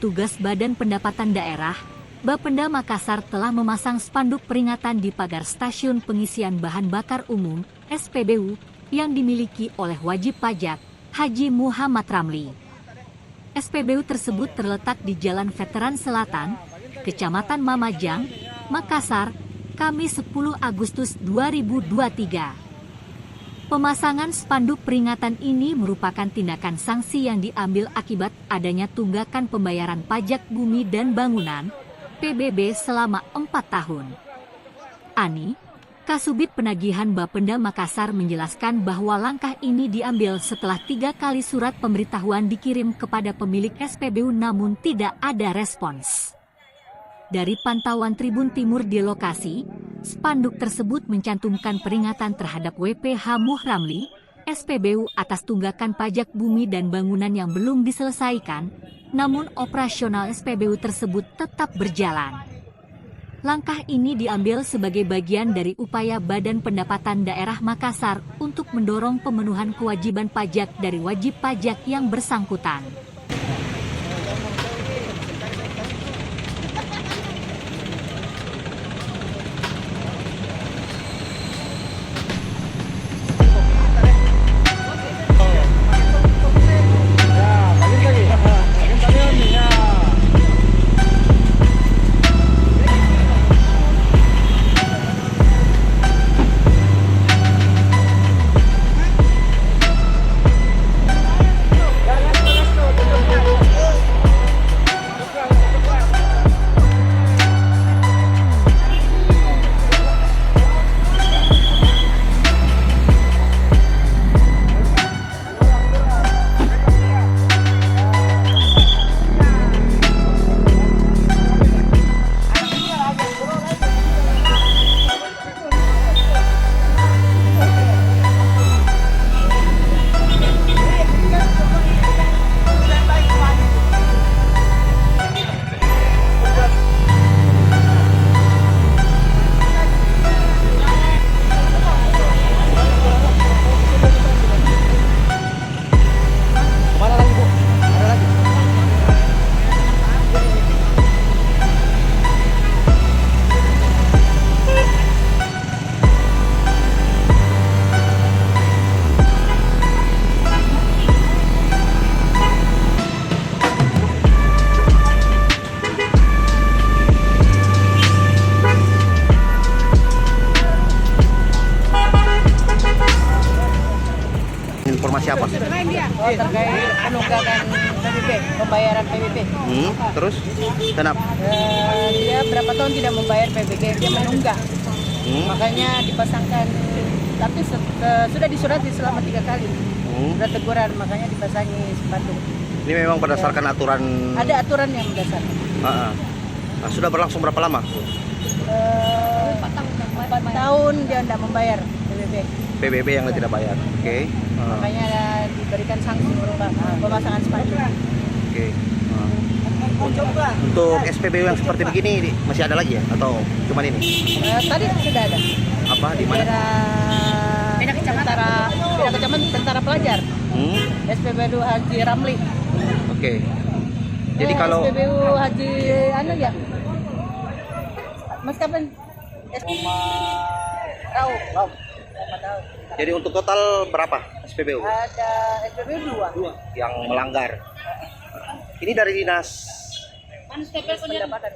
petugas Badan Pendapatan Daerah, Bapenda Makassar telah memasang spanduk peringatan di pagar Stasiun Pengisian Bahan Bakar Umum (SPBU) yang dimiliki oleh wajib pajak Haji Muhammad Ramli. SPBU tersebut terletak di Jalan Veteran Selatan, Kecamatan Mamajang, Makassar, Kamis 10 Agustus 2023. Pemasangan spanduk peringatan ini merupakan tindakan sanksi yang diambil akibat adanya tunggakan pembayaran pajak bumi dan bangunan (PBB) selama 4 tahun. Ani, Kasubit Penagihan Bapenda Makassar menjelaskan bahwa langkah ini diambil setelah 3 kali surat pemberitahuan dikirim kepada pemilik SPBU namun tidak ada respons. Dari pantauan Tribun Timur di lokasi, spanduk tersebut mencantumkan peringatan terhadap WPH Ramli, SPBU atas tunggakan pajak bumi dan bangunan yang belum diselesaikan, namun operasional SPBU tersebut tetap berjalan. Langkah ini diambil sebagai bagian dari upaya Badan Pendapatan Daerah Makassar untuk mendorong pemenuhan kewajiban pajak dari wajib pajak yang bersangkutan. Informasi apa? Terkait penunggakan PBB, pembayaran PBB. Terus? Kenapa? Dia berapa tahun tidak membayar PBB, dia menunggak. Makanya dipasangkan, tapi sudah disurati selama 3 kali. Sudah teguran, makanya dipasangi spanduk. Ini memang berdasarkan aturan? Ada aturan yang berdasarkan. Nah, sudah berlangsung berapa lama? 4 tahun dia tidak membayar PBB. PBB yang tidak bayar. Oke. Makanya diberikan sanksi berupa pemasangan spanduk. Oke. Untuk SPBU yang seperti begini masih ada lagi ya? Atau cuma ini? Tadi sudah ada. Apa? Di mana? Beda kecamatan Tentara Pelajar. SPBU Haji Ramli. Oke. Jadi kalau SPBU Haji ya? Maskapai tahu. Jadi untuk total berapa SPBU? Ada SPBU 2 yang melanggar. Ini dari dinas Pendapatan.